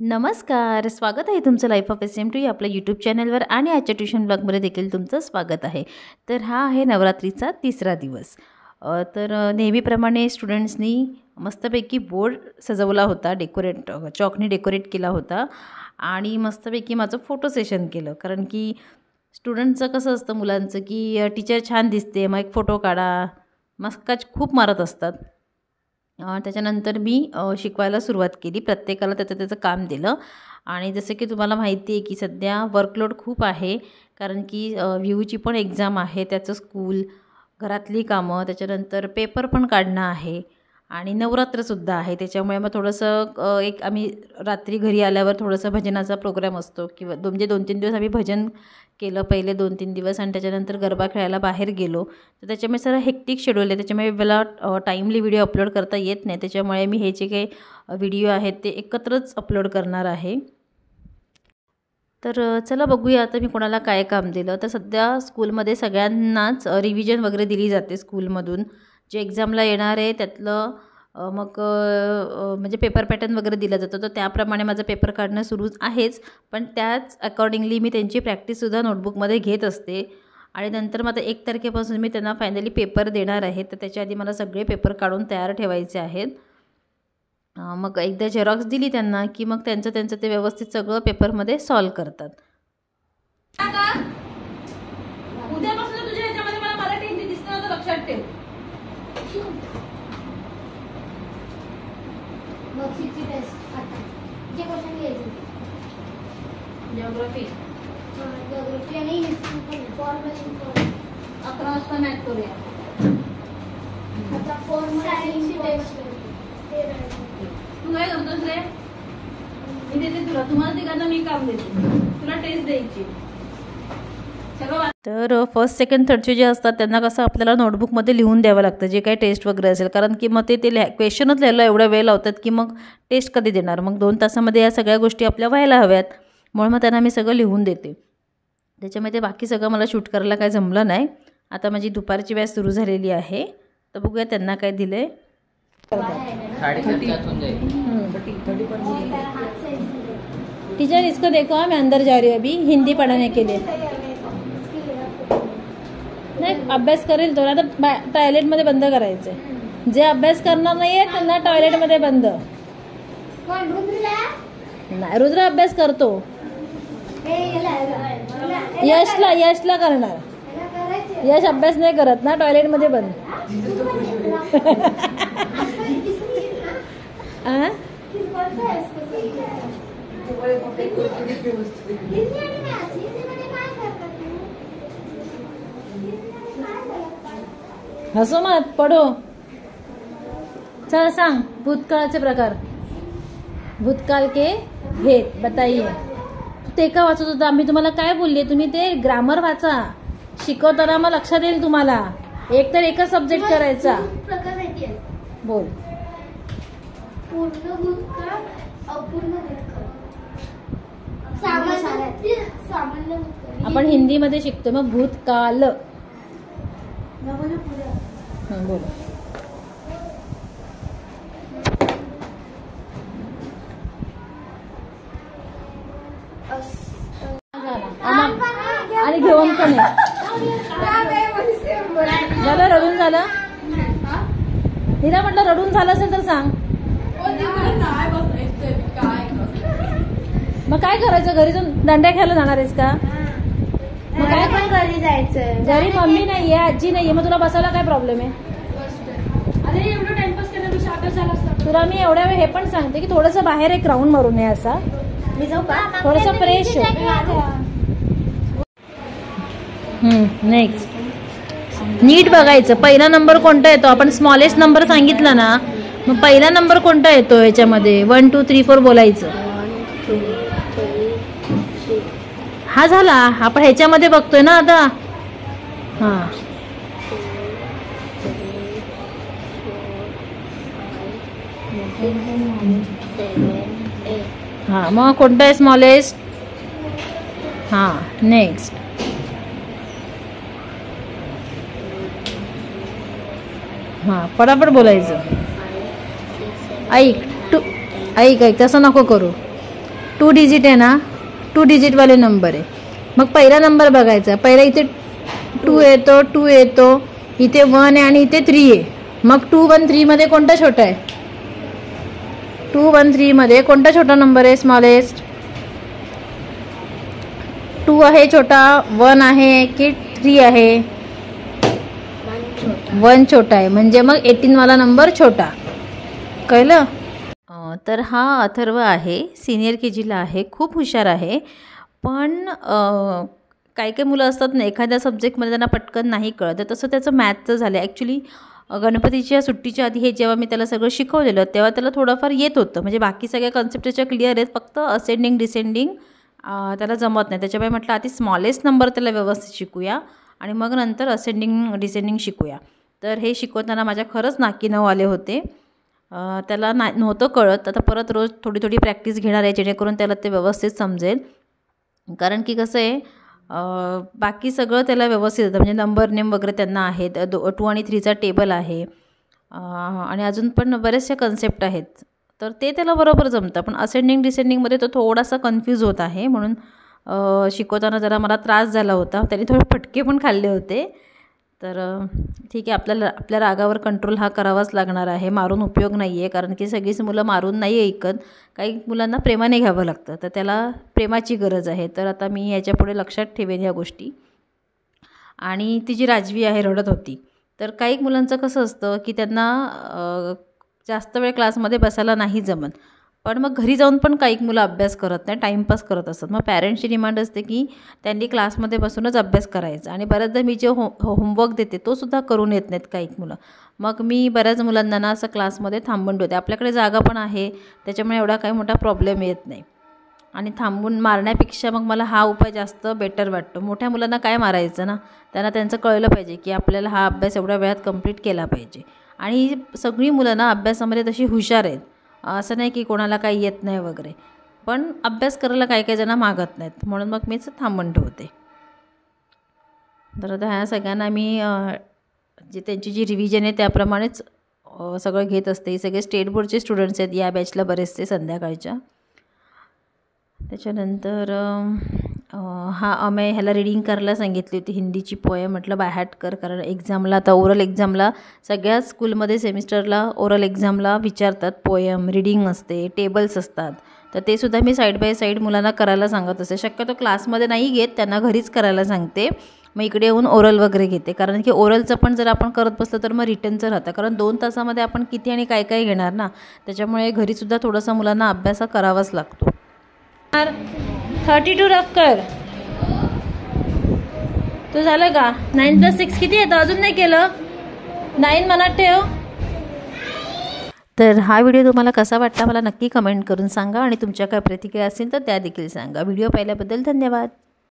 नमस्कार, स्वागत आहे तुमचं लाईफ ऑफ SMT आपल्या यूट्यूब चॅनलवर आणि आजच्या ट्युशन ब्लॉगमध्ये देखील तुमचं स्वागत आहे। तर हा आहे नवरात्रीचा तिसरा दिवस। तर नेहमीप्रमाणे स्टुडंट्सनी मस्तपैकी बोर्ड सजवला होता, चॉकनी डेकोरेट केला होता आणि मस्तपैकी माझं फोटो सेशन केलं। कारण की स्टुडंटचं कसं असतं मुलांचं की टीचर छान दिसते मग एक फोटो काढा, मस्काच खूप मारत असतात। त्याच्यानंतर मी शिकवायला सुरुवात केली, प्रत्येकाला त्याचं काम दिलं आणि जसं की तुम्हाला माहिती आहे की सध्या वर्कलोड खूप आहे, कारण की व्ह्यूची पण एक्झाम आहे, त्याचं स्कूल, घरातली कामं, त्याच्यानंतर पेपर पण काढणं आहे आणि नवरात्रसुद्धा आहे। त्याच्यामुळे मग थोडंसं एक आम्ही रात्री घरी आल्यावर थोडंसं भजनाचा प्रोग्राम असतो किंवा म्हणजे 2-3 दिवस आम्ही भजन केलं पहिले 2-3 दिवस आणि त्याच्यानंतर गरबा खेळायला बाहेर गेलो। तर त्याच्यामुळे सगळं हेक्टिक शेड्यूल आहे, त्याच्यामुळे मला टाईमली व्हिडिओ अपलोड करता येत नाही। त्याच्यामुळे मी हे जे काही व्हिडिओ आहेत ते एकत्रच अपलोड करणार आहे। तर चला बघूया आता मी कोणाला काय काम दिलं। तर सध्या स्कूलमध्ये सगळ्यांनाच रिव्हिजन वगैरे दिली जाते स्कूलमधून, जे एक्झामला येणार आहे त्यातलं मग म्हणजे पेपर पॅटर्न वगैरे दिला जातो। तर त्याप्रमाणे माझं पेपर काढणं सुरूच आहेच, पण त्याच अकॉर्डिंगली मी त्यांची प्रॅक्टिससुद्धा नोटबुकमध्ये घेत असते आणि नंतर मग आता 1 तारखेपासून मी त्यांना फायनली पेपर देणार आहे। तर त्याच्या आधी मला सगळे पेपर काढून तयार ठेवायचे आहेत। मग एकदा झेरॉक्स दिली त्यांना की मग त्यांचं ते व्यवस्थित सगळं पेपरमध्ये सॉल्व करतात। उद्यापासून तुझ्या ह्याच्यामध्ये मला मराठी हिंदी दिसतं ना, तर लक्षात ठेव। वर्कशीटची टेस्ट आता जे क्वेश्चन घ्यायचे जिओग्राफी आणि हिस्ट्री पण फॉर्मल 11 वाजता मॅथ करूया। आता फॉर्मल टेस्ट तू काय करतोस रे? मी देते तुला, तुम्हाला तिघांना मी काम देते, तुला टेस्ट द्यायची सगळं। तर फर्स्ट सेकंड थर्डचे जे असतात त्यांना कसं आपल्याला नोटबुकमध्ये लिहून द्यावं लागतं जे काही टेस्ट वगैरे असेल, कारण की मग ते क्वेश्चनच लिहायला एवढा वेळ लावतात की मग टेस्ट कधी देणार। मग 2 तासामध्ये या सगळ्या गोष्टी आपल्या व्हायला हव्यात, म्हणून मग त्यांना मी सगळं लिहून देते। त्याच्यामध्ये बाकी सगळं मला शूट करायला काय जमलं नाही। आता माझी दुपारची बॅच सुरू झालेली आहे, तर बघूया त्यांना काय दिले। टीचर इसको देखो, मैं अंदर जा रही हूँ अभी हिंदी पढ़ाने के लिए। नाही अभ्यास करेल तो, आता टॉयलेटमध्ये बंद करायचं आहे। जे अभ्यास करणार नाही आहे त्यांना टॉयलेटमध्ये बंद। नाही रुद्र अभ्यास करतो, यशला करणार, यश अभ्यास नाही करत ना, टॉयलेटमध्ये बंद। हसो मत, पढ़ो। चल सांग भूतकाळचे प्रकार, भूतकाल के भेद बताइए। ते का वाचत होता, मी तुम्हाला काय बोलले, तुम्ही ते ग्रामर वाचा, शिकवताना मग लक्षात येईल तुम्हाला। एक तर एकच सब्जेक्ट करायचा। प्रकार माहिती आहे? बोल। पूर्ण भूतकाळ, अपूर्ण भूतकाळ, सामान्य भूतकाळ। आपण हिंदीमध्ये शिकतो मग भूतकाल। बोल। आणि घेऊन पण झालं, रडून झालं हिरा, म्हटलं रडून झालं असेल तर सांग। मग काय करायचं, घरी जाऊन दांड्या खेळायला जाणार आहेस का? मग काय पण घरी जायचं, घरी मम्मी नाहीये, आजी नाहीये, मग तुला बसायला काय प्रॉब्लेम आहे? अरे एवढं टाइमपास करण्यापेक्षा अभ्यास झाला असता। तुला मी एवढ्या वेळ हे पण सांगते की थोडंसं बाहेर एक राऊंड मारून ये, असा मी जाऊ का? थोडंसं फ्रेश हो। नेक्स्ट नीट बघायचं, पहिला नंबर कोणता येतो, आपण स्मॉलेस्ट नंबर सांगितला ना, मग पहिला नंबर कोणता येतो याच्यामध्ये 1 2 3 4 बोलायचं। हा झाला, आपण ह्याच्यामध्ये बघतोय ना आता। हा मग कोणता आहे स्मॉलेस्ट? नेक्स्ट फटाफट बोलायचं। ऐक तसं नको करू। 2 डिजिट आहे ना, 2 डिजिटवाले नंबर आहे. मग पहिला नंबर बघायचा. पहिला इथे 2 येतो, 2 येतो, इथे 1 आहे आणि इथे 3 आहे. मग 2 1 3 मध्ये कोणता छोटा आहे? 2 1 3 मध्ये कोणता छोटा नंबर आहे? स्मॉलेस्ट 2 आहे छोटा, 1 आहे की 3 आहे? 1 छोटा आहे. म्हणजे मग 18 वाला नंबर छोटा. कळलं? तर हा अथर्व आहे, सिनियर KGला आहे, खूप हुशार आहे. पण काही काही मुलं असतात ना, एखाद्या सब्जेक्टमध्ये त्यांना पटकन नाही कळत. तसं त्याचं मॅथचं झालं. ॲक्च्युली गणपतीच्या सुट्टीच्या आधी हे जेव्हा मी त्याला सगळं शिकवलेलं तेव्हा त्याला थोडंफार येत होतं. म्हणजे बाकी सगळ्या कन्सेप्ट त्याच्या क्लिअर आहेत, फक्त असेंडिंग डिसेंडिंग त्याला जमत नाही. त्याच्यामुळे म्हटलं आधी स्मॉलेस्ट नंबर त्याला व्यवस्थित शिकूया आणि मग नंतर असेंडिंग डिसेंडिंग शिकूया. तर हे शिकवताना माझ्या खरंच नाकी नऊ आले होते. त्याला नव्हतं कळत. आता परत रोज थोडी थोडी प्रॅक्टिस घेणार आहे, जेणेकरून त्याला ते व्यवस्थित समजेल. कारण की कसं आहे, बाकी सगळं त्याला व्यवस्थित येतं. म्हणजे नंबर नेम वगैरे त्यांना आहेत, 2 आणि 3चा टेबल आहे आणि अजून पण बरेचसे कन्सेप्ट आहेत. तर ते त्याला बरोबर जमतं. पण असेंडिंग डिसेंडिंगमध्ये तो थोडासा कन्फ्यूज होत आहे. म्हणून शिकवताना जरा मला त्रास झाला होता. त्याने थोडे फटके पण खाल्ले होते. तर ठीक आहे, आपल्या रागावर कंट्रोल हा करावाच लागणार आहे. मारून उपयोग नाही आहे, कारण की सगळीच मुलं मारून नाही ऐकत. काही मुलांना प्रेमाने घ्यावं लागतं, तर त्याला प्रेमाची गरज आहे. तर आता मी याच्यापुढे लक्षात ठेवेन ह्या गोष्टी. आणि ती जी राजवी आहे रडत होती. तर काही मुलांचं कसं असतं की त्यांना जास्त वेळ क्लासमध्ये बसायला नाही जमत. पण मग घरी जाऊन पण काही मुलं अभ्यास करत नाही, टाईमपास करत असतात. मग पॅरेंट्सची डिमांड असते की त्यांनी क्लासमध्ये बसूनच अभ्यास करायचा. आणि बऱ्याचदा मी जे होमवर्क देते तो सुद्धा करून येत नाहीत काही मुलं. मग मी बऱ्याच मुलांना ना असं क्लासमध्ये थांबून ठेवते. आपल्याकडे जागा पण आहे, त्याच्यामुळे एवढा काही मोठा प्रॉब्लेम येत नाही. आणि थांबून मारण्यापेक्षा मग मला हा उपाय जास्त बेटर वाटतो. मोठ्या मुलांना काय मारायचं ना, त्यांना त्यांचं कळलं पाहिजे की आपल्याला हा अभ्यास एवढ्या वेळात कंप्लीट केला पाहिजे. आणि सगळी मुलं ना अभ्यासामध्ये तशी हुशार आहेत. असं नाही की कोणाला काही येत नाही वगैरे, पण अभ्यास करायला काही काही जण मागत नाहीत. म्हणून मग मीच थांबून ठेवते. तर आता ह्या सगळ्यांना मी जे त्यांची जी रिव्हिजन आहे त्याप्रमाणेच सगळं घेत असते. हे सगळे स्टेट बोर्डचे स्टुडंट्स आहेत या बॅचला बरेचसे संध्याकाळच्या. त्याच्यानंतर ह्याला रीडिंग करायला सांगितली होती हिंदीची पोयम. म्हटलं बाय हॅट कर, कारण एक्झामला आता ओरल एक्झामला सगळ्याच स्कूलमध्ये सेमिस्टरला ओरल एक्झामला विचारतात. पोयम रीडिंग असते, टेबल्स असतात. तर ते सुद्धा मी साईड बाय साईड मुलांना करायला सांगत असते. शक्यतो क्लासमध्ये नाही घेत, त्यांना घरीच करायला सांगते. मग इकडे येऊन ओरल वगैरे घेते, कारण की ओरलचं पण जर आपण करत बसलं तर मग रिटर्नचं राहतं. कारण 2 तासामध्ये आपण किती आणि काय काय घेणार ना, त्याच्यामुळे घरीसुद्धा थोडासा मुलांना अभ्यास करावाच लागतो. 32 रफ कर. तो झालं का? 9 + 6 किती येतं? अजून नाही केलं. 9 मनात ठेव. तर हा व्हिडिओ तुम्हाला कसा वाटला मला नक्की कमेंट करून सांगा. आणि तुमच्या काय प्रतिक्रिया असतील तर त्या देखील सांगा. व्हिडिओ पाहिल्याबद्दल धन्यवाद.